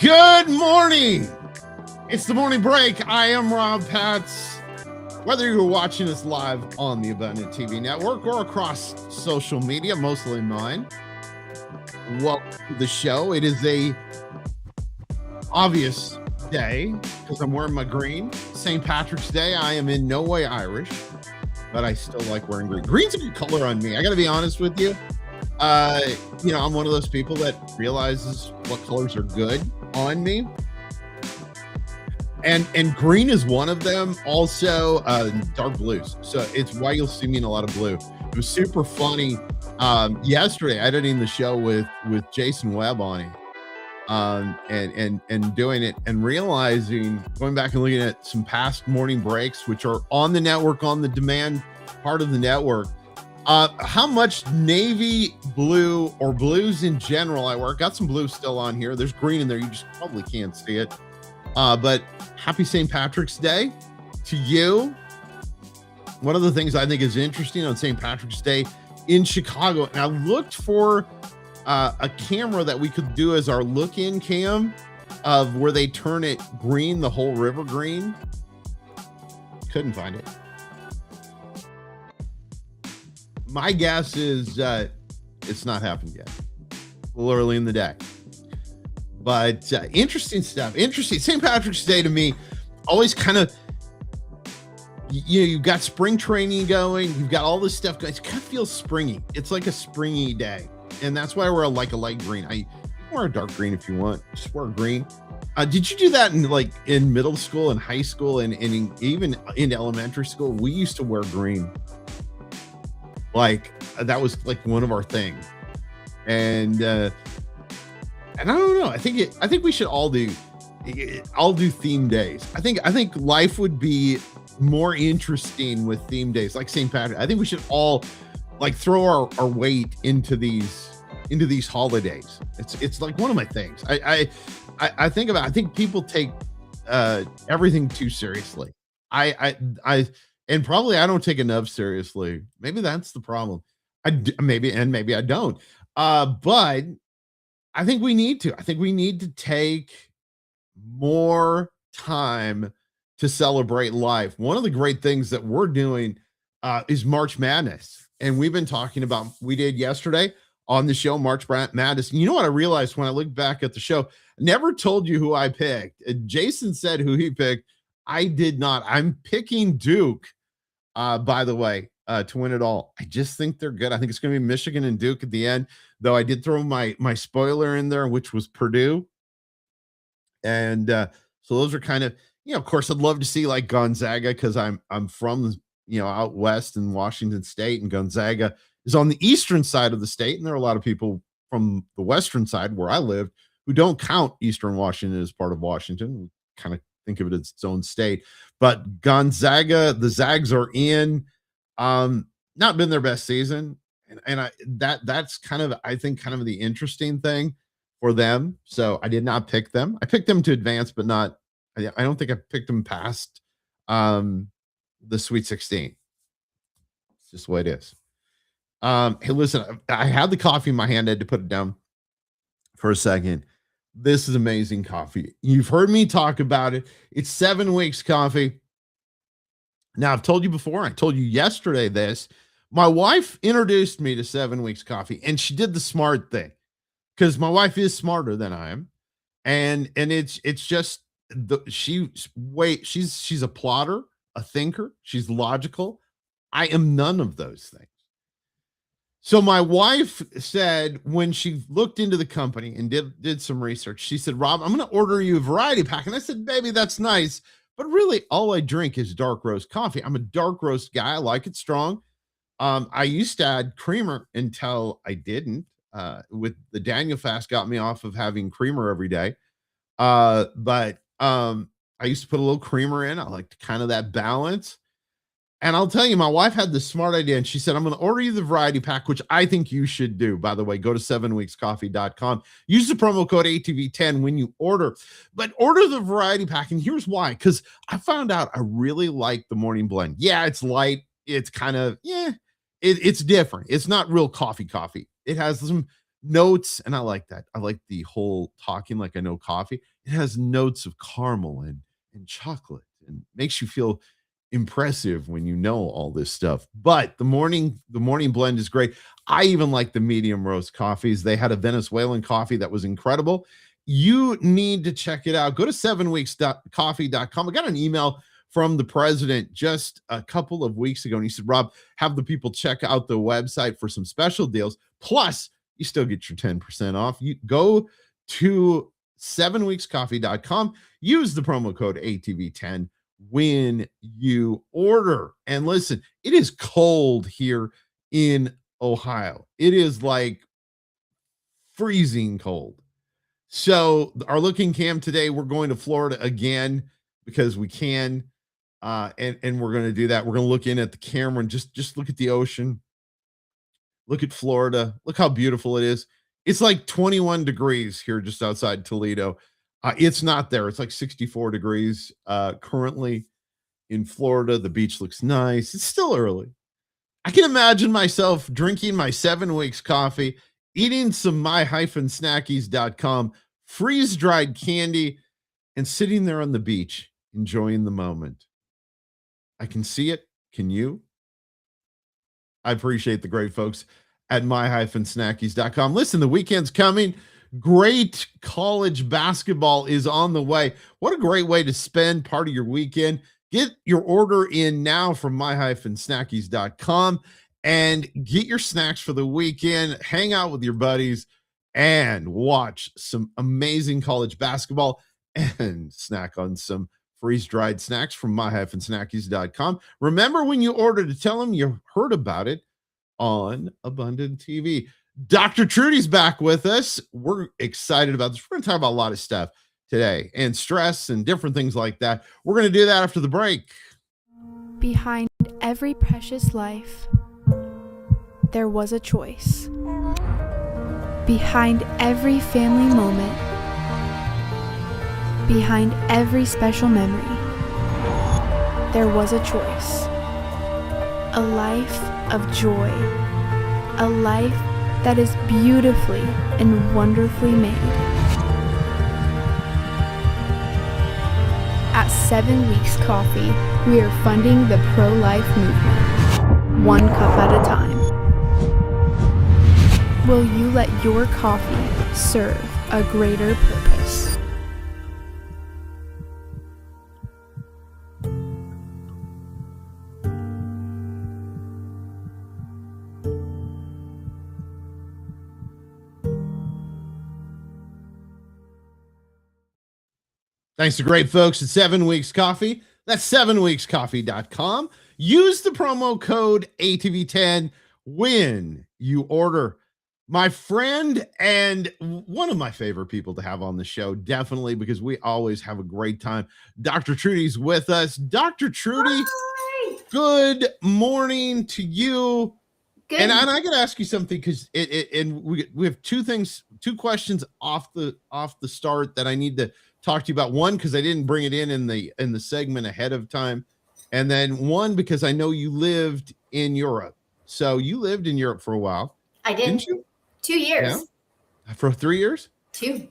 Good morning. It's the morning break. I am Rob Patz. Whether you're watching us live on the Abundant TV network or across social media, mostly mine, welcome to the show. It is a obvious day because I'm wearing my green. St. Patrick's Day. I am in no way Irish, but I still like wearing green. Green's a good color on me. I got to be honest with you. I'm one of those people that realizes what colors are good on me. And green is one of them. Also, dark blues. So it's why you'll see me in a lot of blue. It was super funny. Yesterday, editing the show with Jason Webb on it, and doing it and realizing, going back and looking at some past morning breaks, which are on the network, on the demand part of the network, how much navy blue or blues in general I wear. Got some blue still on here. There's green in there. You just probably can't see it. But happy St. Patrick's Day to you. One of the things I think is interesting on St. Patrick's Day in Chicago, and I looked for a camera that we could do as our look-in cam of where they turn it green, the whole river green. Couldn't find it. My guess is it's not happened yet. A little early in the day. But interesting stuff. Interesting. St. Patrick's Day to me, always kind of, you've got spring training going. You've got all this stuff going. It kind of feels springy. It's like a springy day. And that's why I wear a light green. You can wear a dark green if you want. Just wear green. Did you do that in middle school and high school and even in elementary school? We used to wear green. That was like one of our things. And I don't know. I think we should all do theme days. I think life would be more interesting with theme days like St. Patrick. I think we should all throw our weight into these holidays. It's like one of my things. I think people take everything too seriously. And probably I don't take enough seriously. Maybe that's the problem. Maybe I don't. But I think we need to. I think we need to take more time to celebrate life. One of the great things that we're doing is March Madness. And we've been talking about, we did yesterday on the show, March Madness. And you know what I realized when I looked back at the show? I never told you who I picked. Jason said who he picked. I did not. I'm picking Duke, by the way, to win it all. I just think they're good. I think it's going to be Michigan and Duke at the end, though I did throw my spoiler in there, which was Purdue. And so those are kind of, of course, I'd love to see like Gonzaga because I'm from, out west in Washington State, and Gonzaga is on the eastern side of the state. And there are a lot of people from the western side where I lived who don't count Eastern Washington as part of Washington. We kind of think of it as its own state. But Gonzaga, the Zags are in, not been their best season. And that's kind of, I think, kind of the interesting thing for them. So I did not pick them. I picked them to advance, but not, I don't think I picked them past the Sweet 16. It's just the way it is. Hey, listen, I had the coffee in my hand. I had to put it down for a second. This is amazing coffee. You've heard me talk about it. It's 7 Weeks coffee. Now, I've told you before, I told you yesterday this. My wife introduced me to 7 Weeks coffee, and she did the smart thing because my wife is smarter than I am. And it's just she's a plotter, a thinker, she's logical. I am none of those things. So my wife said when she looked into the company and did some research, she said, Rob, I'm going to order you a variety pack. And I said, baby, that's nice. But really, all I drink is dark roast coffee. I'm a dark roast guy. I like it strong. I used to add creamer until I didn't. With the Daniel fast got me off of having creamer every day. But I used to put a little creamer in. I liked kind of that balance. And I'll tell you, my wife had this smart idea, and she said, I'm going to order you the variety pack, which I think you should do. By the way, go to 7weekscoffee.com. Use the promo code ATV10 when you order. But order the variety pack, and here's why. Because I found out I really like the morning blend. Yeah, it's light. It's kind of, it's different. It's not real coffee. It has some notes, and I like that. I like the whole talking like I know coffee. It has notes of caramel and chocolate and makes you feel impressive when you know all this stuff. But the morning blend is great. I even like the medium roast coffees. They had a Venezuelan coffee that was incredible. You need to check it out. Go to 7weeks.coffee.com. I got an email from the president just a couple of weeks ago, and he said, Rob, have the people check out the website for some special deals. Plus, you still get your 10% off. You go to 7weekscoffee.com, use the promo code ATV10 when you order. And listen, it is cold here in Ohio. It is like freezing cold. So our looking cam today, we're going to Florida again because we can. And we're going to do that. We're going to look in at the camera and just look at the ocean. Look at Florida. Look how beautiful it is. It's like 21 degrees here just outside Toledo. It's not there. It's like 64 degrees currently in Florida. The beach looks nice. It's still early. I can imagine myself drinking my 7 weeks coffee, eating some my-snackies.com freeze-dried candy, and sitting there on the beach enjoying the moment. I can see it. Can you? I appreciate the great folks at my-snackies.com. Listen, the weekend's coming. Great college basketball is on the way. What a great way to spend part of your weekend. Get your order in now from my-snackies.com and get your snacks for the weekend. Hang out with your buddies and watch some amazing college basketball and snack on some freeze-dried snacks from my-snackies.com. Remember when you order to tell them you heard about it on Abundant TV. Dr. Trudy's back with us. We're excited about this. We're going to talk about a lot of stuff today and stress and different things like that. We're going to do that after the break. Behind every precious life, there was a choice. Behind every family moment, behind every special memory, there was a choice. A life of joy. A life that is beautifully and wonderfully made. At 7 Weeks Coffee, we are funding the pro-life movement, one cup at a time. Will you let your coffee serve a greater purpose? Thanks to great folks at 7 Weeks Coffee. That's 7weekscoffee.com. Use the promo code ATV10 when you order. My friend and one of my favorite people to have on the show, definitely, because we always have a great time. Dr. Trudy's with us. Dr. Trudy, hi. Good morning to you. Good. And I got to ask you something because we have two questions off the start that I need to talk to you about. One, because I didn't bring it in the segment ahead of time, and then one because I know you lived in Europe. So you lived in Europe for a while. I did. Didn't you? 2 years. Yeah. For 3 years? Two.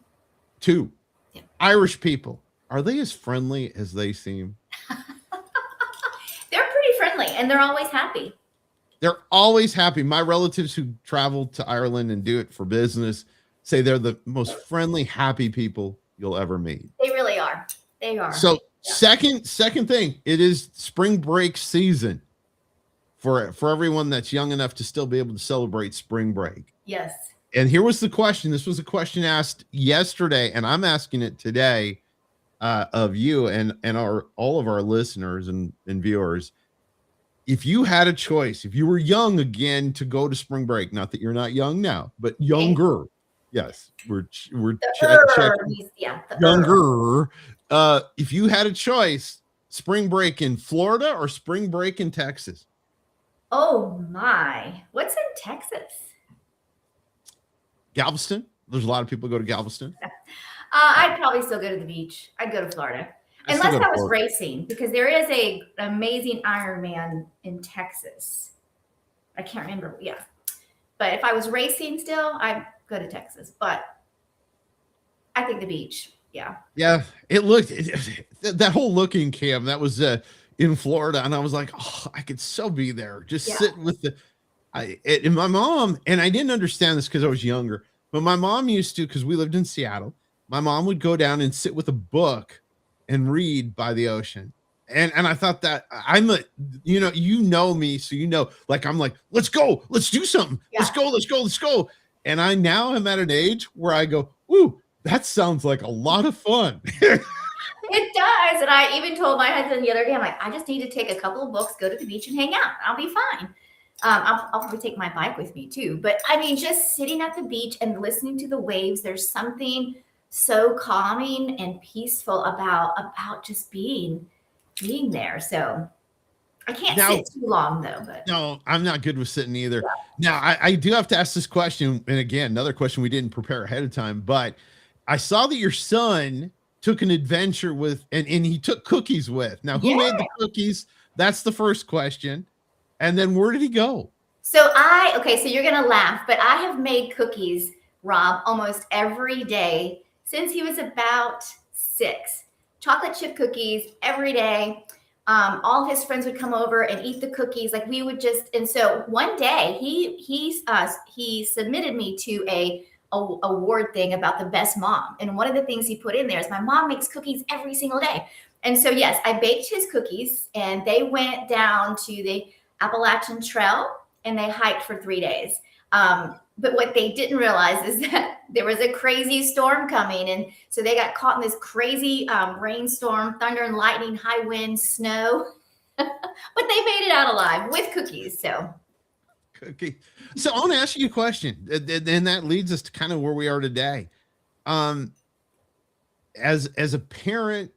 Yeah. Irish people, are they as friendly as they seem? They're pretty friendly, and they're always happy. They're always happy. My relatives who travel to Ireland and do it for business say they're the most friendly, happy people you'll ever meet. They really are. They are. So second thing, it is spring break season for everyone that's young enough to still be able to celebrate spring break. Yes. And here was the question. This was a question asked yesterday, and I'm asking it today of you and all of our listeners and viewers. If you had a choice, if you were young again to go to spring break, not that you're not young now, but younger. Yes, we're checking. Younger. If you had a choice, spring break in Florida or spring break in Texas? Oh my! What's in Texas? Galveston. There's a lot of people go to Galveston. I'd probably still go to the beach. I'd go to Florida, unless I was racing, because there is an amazing Ironman in Texas. I can't remember. Yeah, but if I was racing still, I'd go to Texas. But I think the beach. Yeah, it looked that whole looking cam that was in Florida, and I was like, oh, I could so be there, just sitting with and my mom, and I didn't understand this because I was younger, but my mom used to, because we lived in Seattle. My mom would go down and sit with a book and read by the ocean. And I thought that you know me, so like I'm like, let's go, let's do something, let's go. And I now am at an age where I go, ooh, that sounds like a lot of fun. It does. And I even told my husband the other day, I'm like, I just need to take a couple of books, go to the beach and hang out. I'll be fine. I'll probably take my bike with me too. But I mean, just sitting at the beach and listening to the waves, there's something so calming and peaceful about just being there. So I can't sit too long though. But no, I'm not good with sitting either. Now I do have to ask this question, and again, another question we didn't prepare ahead of time, but I saw that your son took an adventure with, and he took cookies with. Now, who made the cookies? That's the first question. And then where did he go? So you're going to laugh, but I have made cookies, Rob, almost every day since he was about 6. Chocolate chip cookies every day. All his friends would come over and eat the cookies. Like we would and so one day he submitted me to a award thing about the best mom. And one of the things he put in there is my mom makes cookies every single day. And so, yes, I baked his cookies and they went down to the Appalachian Trail and they hiked for 3 days. But what they didn't realize is that there was a crazy storm coming. And so they got caught in this crazy rainstorm, thunder and lightning, high winds, snow. But they made it out alive with cookies. So I want to ask you a question, and that leads us to kind of where we are today. As a parent,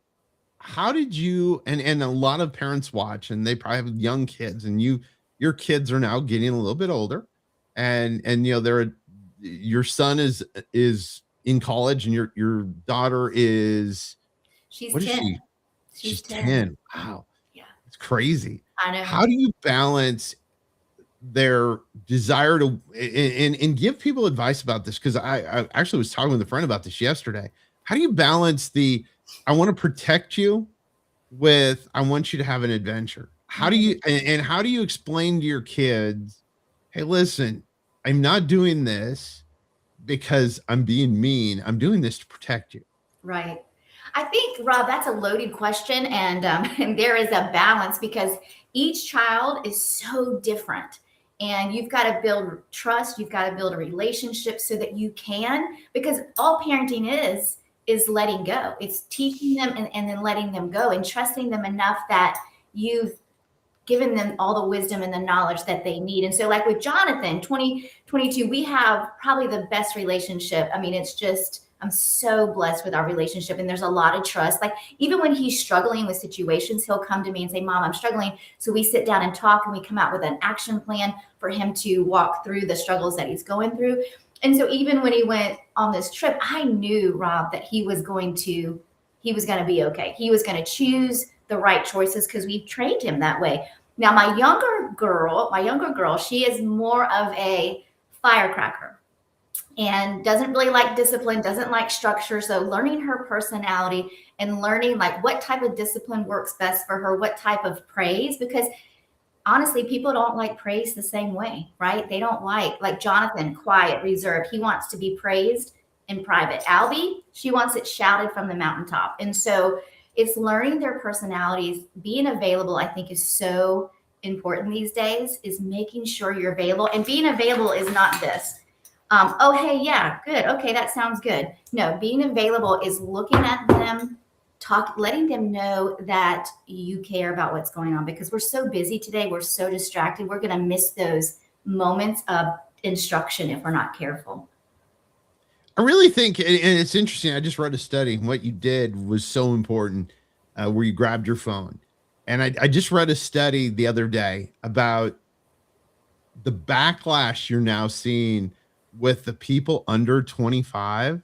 how did you, and a lot of parents watch, and they probably have young kids, and your kids are now getting a little bit older, and your son is in college, and your daughter she's 10. She's 10. Wow. Yeah. It's crazy. I know. How do you balance their desire to and give people advice about this? Because I actually was talking with a friend about this yesterday. How do you balance I want to protect you with I want you to have an adventure? How do you how do you explain to your kids, hey, listen, I'm not doing this because I'm being mean. I'm doing this to protect you. Right. I think, Rob, that's a loaded question. And there is a balance because each child is so different. And you've got to build trust. You've got to build a relationship so that you can, because all parenting is letting go. It's teaching them and then letting them go and trusting them enough that you've given them all the wisdom and the knowledge that they need. And so like with Jonathan, 2022, we have probably the best relationship. I mean, it's just, I'm so blessed with our relationship and there's a lot of trust. Like even when he's struggling with situations, he'll come to me and say, Mom, I'm struggling. So we sit down and talk and we come out with an action plan for him to walk through the struggles that he's going through. And so even when he went on this trip, I knew, Rob, that he was going to be okay. He was going to choose the right choices because we've trained him that way. Now, my younger girl, she is more of a firecracker and doesn't really like discipline, doesn't like structure. So learning her personality and learning like what type of discipline works best for her, what type of praise, because honestly, people don't like praise the same way, right? They don't like Jonathan, quiet, reserved. He wants to be praised in private. Albie, she wants it shouted from the mountaintop. And so it's learning their personalities. Being available, I think, is so important these days, is making sure you're available. And being available is not this. Oh, hey, yeah, good. Okay, that sounds good. No, being available is looking at them, letting them know that you care about what's going on, because we're so busy today. We're so distracted. We're going to miss those moments of instruction if we're not careful. I really think, and it's interesting, I just read a study, and what you did was so important, where you grabbed your phone. And I just read a study the other day about the backlash you're now seeing with the people under 25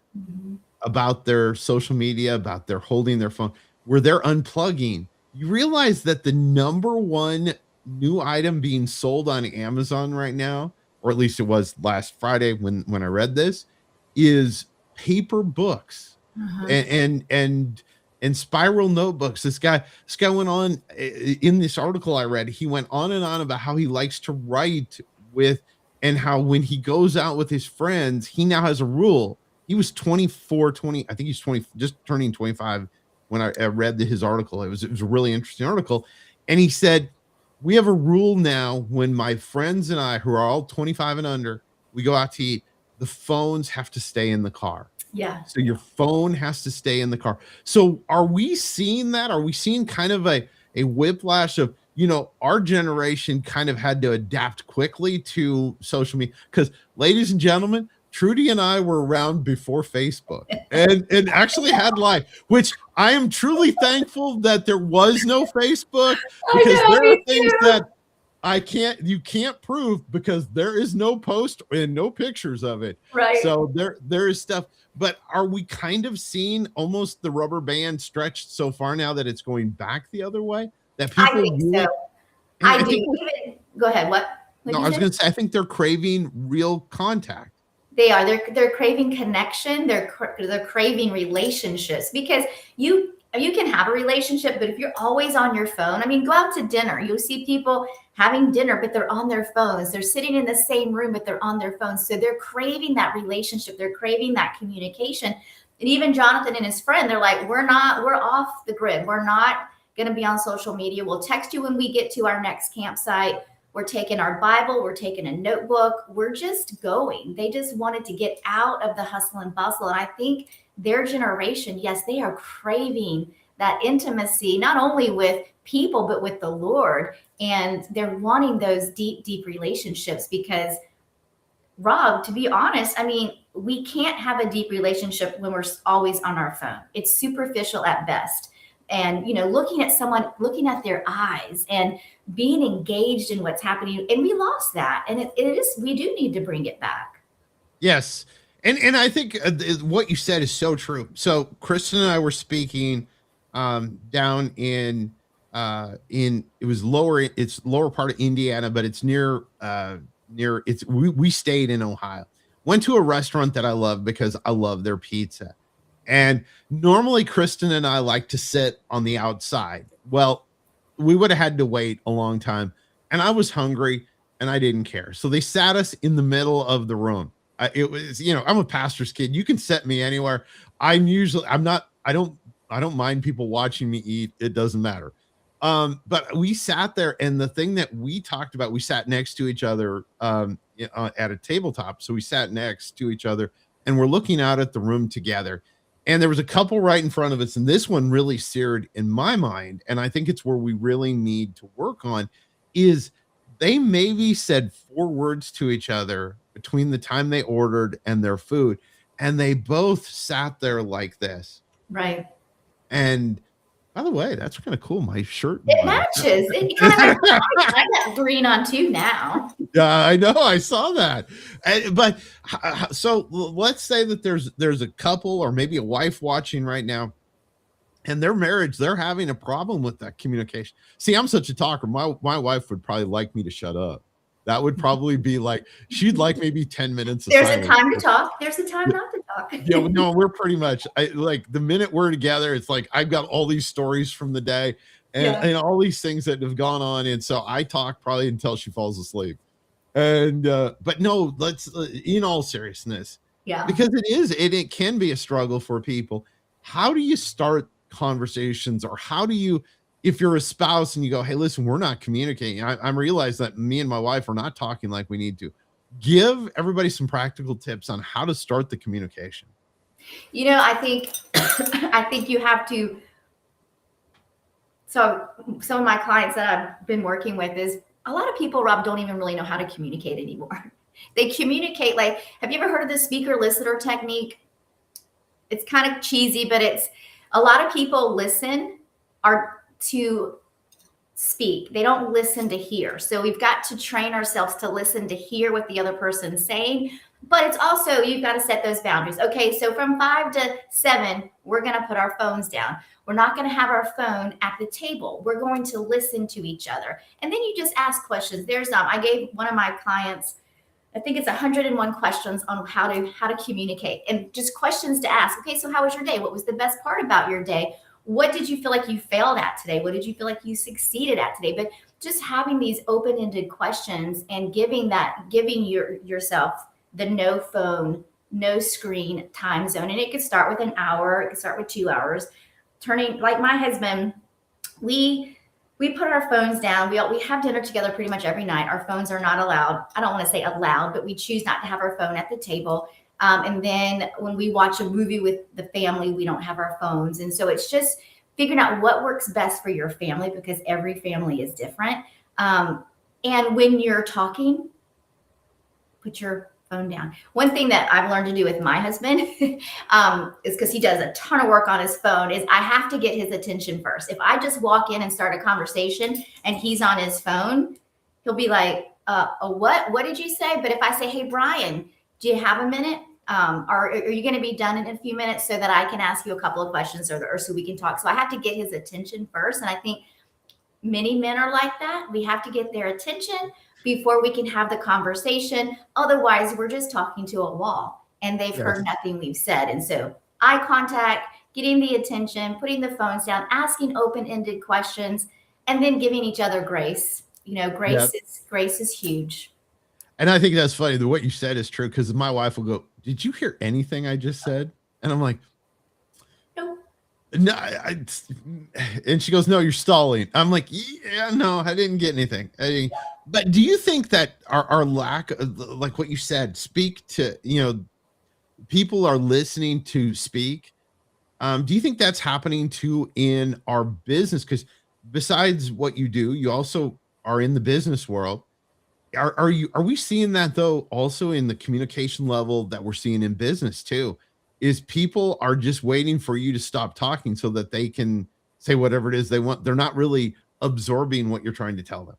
about their social media, about their holding their phone, where they're unplugging. You realize that the number one new item being sold on Amazon right now, or at least it was last Friday when I read this, is paper books. and spiral notebooks. This guy went on in this article I read. He went on and on about how he likes to write with, and how when he goes out with his friends, he now has a rule. He was 24, 20. I think he's 20, just turning 25 when I read his article. It was a really interesting article. And he said, we have a rule now when my friends and I, who are all 25 and under, we go out to eat, the phones have to stay in the car. Yeah. So your phone has to stay in the car. So are we seeing that? Are we seeing kind of a whiplash of, our generation kind of had to adapt quickly to social media? Because, ladies and gentlemen, Trudy and I were around before Facebook and actually had life, which I am truly thankful that there was no Facebook, because there are things that you can't prove, because there is no post and no pictures of it. Right. So there is stuff, but are we kind of seeing almost the rubber band stretched so far now that it's going back the other way? That people I think so. I do. Go ahead. What? No, I was going to say, I think they're craving real contact. They are. They're craving connection. They're craving relationships, because you can have a relationship, but if you're always on your phone, I mean, go out to dinner. You'll see people having dinner, but they're on their phones. They're sitting in the same room, but they're on their phones. So they're craving that relationship. They're craving that communication. And even Jonathan and his friend, they're like, we're off the grid. We're not going to be on social media. We'll text you when we get to our next campsite. We're taking our Bible. We're taking a notebook. We're just going. They just wanted to get out of the hustle and bustle. And I think their generation, yes, they are craving that intimacy, not only with people, but with the Lord. And they're wanting those deep, deep relationships, because, Rob, to be honest, I mean, we can't have a deep relationship when we're always on our phone. It's superficial at best. And, looking at someone, looking at their eyes and being engaged in what's happening. And we lost that. And we do need to bring it back. Yes. And I think what you said is so true. So Kristen and I were speaking down in it's lower part of Indiana, but it's near we stayed in Ohio. Went to a restaurant that I love because I love their pizza. And normally Kristen and I like to sit on the outside. Well, we would have had to wait a long time, and I was hungry and I didn't care. So they sat us in the middle of the room. It was, I'm a pastor's kid. You can set me anywhere. I don't mind people watching me eat. It doesn't matter. But we sat there, and the thing that we talked about, we sat next to each other at a tabletop. So we sat next to each other, and we're looking out at the room together. And there was a couple right in front of us, and this one really seared in my mind. And I think it's where we really need to work on, is they maybe said 4 words to each other between the time they ordered and their food. And they both sat there like this. Right. And by the way, that's kind of cool. My shirt. It matches. I got green on too now. Yeah, I know. I saw that. But so let's say that there's a couple or maybe a wife watching right now, and their marriage, they're having a problem with that communication. See, I'm such a talker. My wife would probably like me to shut up. That would probably be like, she'd like maybe 10 minutes. There's a time to talk. There's a time not to talk. Yeah, no, we're pretty much like the minute we're together, it's like I've got all these stories from the day and all these things that have gone on. And so I talk probably until she falls asleep. And but no, let's in all seriousness, because it can be a struggle for people. How do you start conversations, or how do you, if you're a spouse and you go, hey, listen, we're not communicating. I'm realizing that me and my wife are not talking like we need to. Give everybody some practical tips on how to start the communication. I think you have to. So some of my clients that I've been working with is a lot of people, Rob, don't even really know how to communicate anymore. They communicate like, have you ever heard of the speaker listener technique? It's kind of cheesy, but it's a lot of people listen to speak. They don't listen to hear. So we've got to train ourselves to listen to hear what the other person's saying. But it's also, you've got to set those boundaries. Okay, so from 5 to 7, we're going to put our phones down. We're not going to have our phone at the table. We're going to listen to each other. And then you just ask questions. I gave one of my clients I think it's 101 questions on how to communicate, and just questions to ask. Okay, so how was your day? What was the best part about your day? What did you feel like you failed at today? What did you feel like you succeeded at today? But just having these open-ended questions and giving yourself the no phone, no screen time zone. And it could start with an hour, it could start with 2 hours. Turning, like my husband, we put our phones down. We have dinner together pretty much every night. Our phones are not allowed. I don't want to say allowed, but we choose not to have our phone at the table. And then when we watch a movie with the family, we don't have our phones. And so it's just figuring out what works best for your family, because every family is different. And when you're talking, put your phone down. One thing that I've learned to do with my husband is, because he does a ton of work on his phone, is I have to get his attention first. If I just walk in and start a conversation and he's on his phone, he'll be like, what did you say? But if I say, hey, Brian, do you have a minute? Or are you going to be done in a few minutes so that I can ask you a couple of questions, or so we can talk? So I have to get his attention first. And I think many men are like that. We have to get their attention before we can have the conversation. Otherwise, we're just talking to a wall and they've heard nothing we've said. And so eye contact, getting the attention, putting the phones down, asking open-ended questions, and then giving each other grace. Grace is huge. And I think that's funny that what you said is true, because my wife will go, did you hear anything I just said? And I'm like, no, and she goes, no, you're stalling. I'm like, yeah, no, I didn't get anything. But do you think that our lack of, like what you said, speak to, people are listening to speak. Do you think that's happening too in our business? Because besides what you do, you also are in the business world. Are we seeing that though also in the communication level that we're seeing in business too? Is people are just waiting for you to stop talking so that they can say whatever it is they want. They're not really absorbing what you're trying to tell them.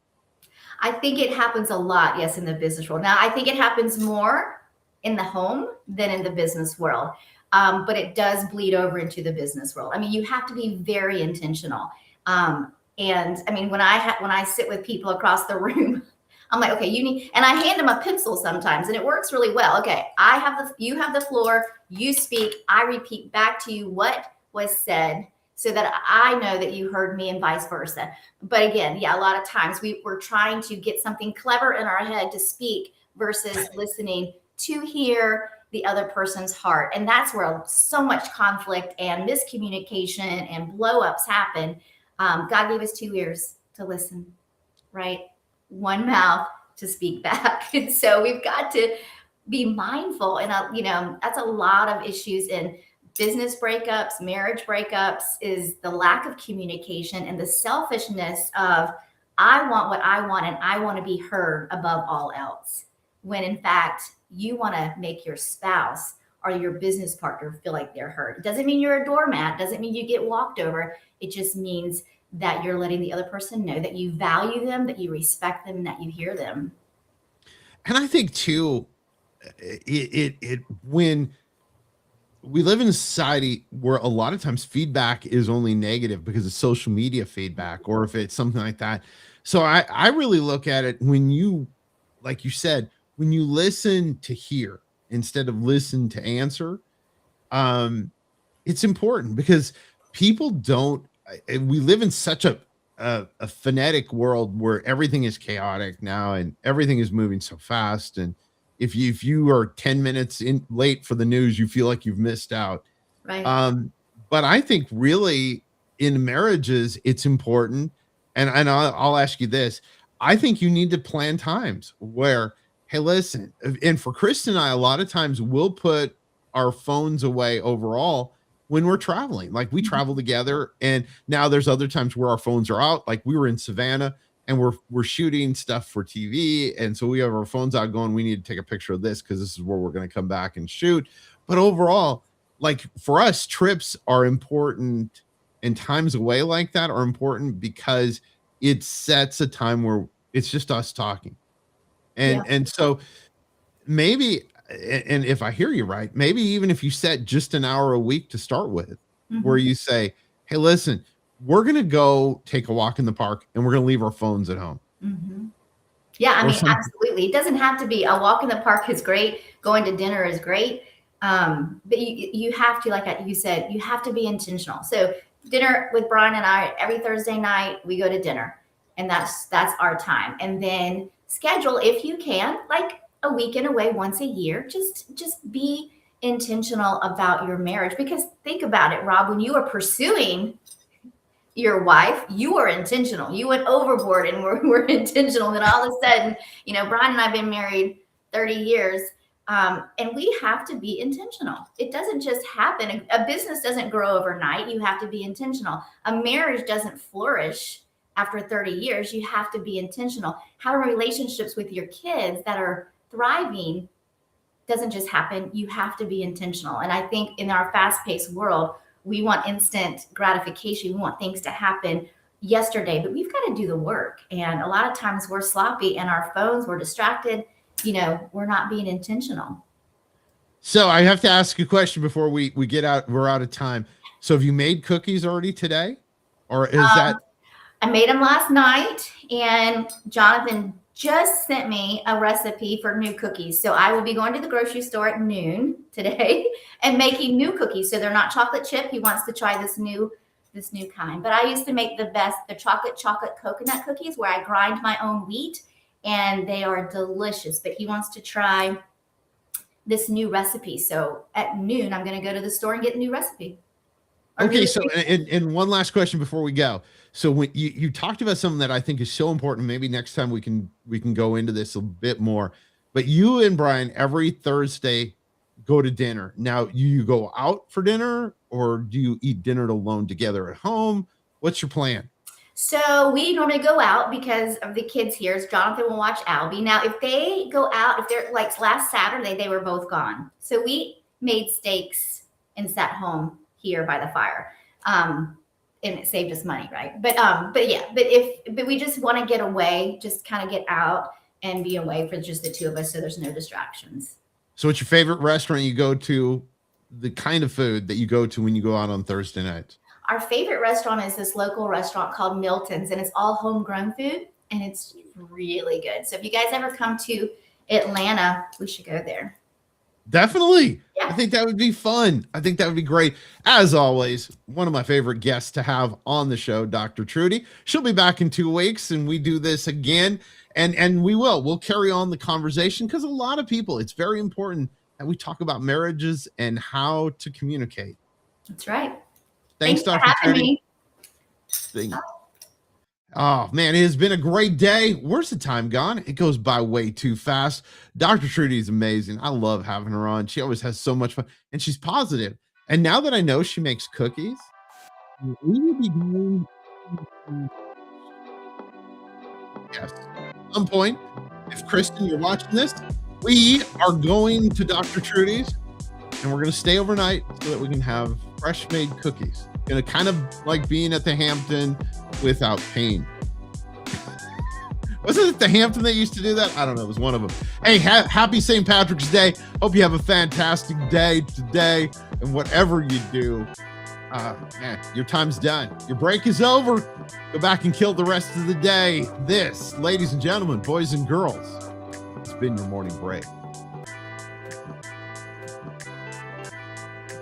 I think it happens a lot, yes, in the business world. Now, I think it happens more in the home than in the business world, but it does bleed over into the business world. I mean, you have to be very intentional. And I mean, when I sit with people across the room, I'm like, okay, and I hand them a pencil sometimes, and it works really well. Okay, you have the floor, you speak, I repeat back to you what was said so that I know that you heard me, and vice versa. But again, a lot of times we're trying to get something clever in our head to speak versus listening to hear the other person's heart. And that's where so much conflict and miscommunication and blowups happen. God gave us 2 ears to listen, right? 1 mouth to speak back. And so we've got to be mindful. And, that's a lot of issues in business breakups, marriage breakups, is the lack of communication and the selfishness of, I want what I want and I want to be heard above all else. When in fact, you want to make your spouse or your business partner feel like they're heard. It doesn't mean you're a doormat. It doesn't mean you get walked over. It just means that you're letting the other person know that you value them, that you respect them, and that you hear them. And I think too, when we live in a society where a lot of times feedback is only negative because of social media feedback, or if it's something like that. So I really look at it when you, like you said, when you listen to hear instead of listen to answer, it's important, because people don't, we live in such a phonetic world where everything is chaotic now and everything is moving so fast. And if you are 10 minutes late for the news, you feel like you've missed out. Right. But I think really in marriages, it's important. And I'll ask you this. I think you need to plan times where, hey, listen, and for Chris and I, a lot of times we'll put our phones away overall when we're traveling. Like we travel together, and now there's other times where our phones are out. Like we were in Savannah and we're shooting stuff for TV. And so we have our phones out going, we need to take a picture of this because this is where we're going to come back and shoot. But overall, like for us, trips are important, and times away like that are important because it sets a time where it's just us talking. And so maybe, and if I hear you right, maybe even if you set just an hour a week to start with, where you say, hey, listen, we're going to go take a walk in the park and we're going to leave our phones at home. Yeah, I mean, absolutely. It doesn't have to be a walk in the park is great. Going to dinner is great. But you have to, like you said, you have to be intentional. So dinner with Brian and I every Thursday night, we go to dinner, and that's our time. And then schedule, if you can, like a weekend away once a year. Just be intentional about your marriage, because think about it, Rob, when you are pursuing your wife, you were intentional. You went overboard and were intentional. And then all of a sudden, Brian and I have been married 30 years. And we have to be intentional. It doesn't just happen. A business doesn't grow overnight. You have to be intentional. A marriage doesn't flourish after 30 years. You have to be intentional. Having relationships with your kids that are thriving doesn't just happen. You have to be intentional. And I think in our fast-paced world, we want instant gratification. We want things to happen yesterday, but we've got to do the work. And a lot of times we're sloppy and our phones, we're distracted. We're not being intentional. So I have to ask a question before we get out. We're out of time. So have you made cookies already today? Or is that? I made them last night, and Jonathan just sent me a recipe for new cookies. So I will be going to the grocery store at noon today and making new cookies. So they're not chocolate chip. He wants to try this new kind. But I used to make the chocolate coconut cookies where I grind my own wheat, and they are delicious. But he wants to try this new recipe. So at noon, I'm going to go to the store and get a new recipe. Okay, so and one last question before we go. So when you talked about something that I think is so important, maybe next time we can go into this a bit more. But you and Brian every Thursday go to dinner. Now, you go out for dinner, or do you eat dinner alone together at home? What's your plan? So we normally go out because of the kids here. Jonathan will watch Albie. Now, if they go out, if they're like last Saturday, they were both gone. So we made steaks and sat home here by the fire. And it saved us money, right? But we just want to get away, just kind of get out and be away for just the two of us, so there's no distractions. So what's your favorite restaurant you go to, the kind of food that you go to when you go out on Thursday nights? Our favorite restaurant is this local restaurant called Milton's, and it's all homegrown food, and it's really good. So if you guys ever come to Atlanta, we should go there. Definitely. Yeah. I think that would be fun. I think that would be great. As always, one of my favorite guests to have on the show, Dr. Trudy. She'll be back in 2 weeks, and we do this again. And we'll carry on the conversation, because a lot of people, it's very important that we talk about marriages and how to communicate. That's right. Thanks Dr. Trudy. Oh man, it has been a great day. Where's the time gone? It goes by way too fast. Dr. Trudy is amazing. I love having her on. She always has so much fun, and she's positive. And now that I know she makes cookies, we will be doing, yes, at some point, if Kristen, you're watching this, we are going to Dr. Trudy's, and we're going to stay overnight so that we can have fresh made cookies. Going to kind of like being at the Hampton without pain. Wasn't it the Hampton that used to do that? I don't know. It was one of them. Hey, happy St. Patrick's Day. Hope you have a fantastic day today. And whatever you do, man, your time's done. Your break is over. Go back and kill the rest of the day. This, ladies and gentlemen, boys and girls, has been your morning break.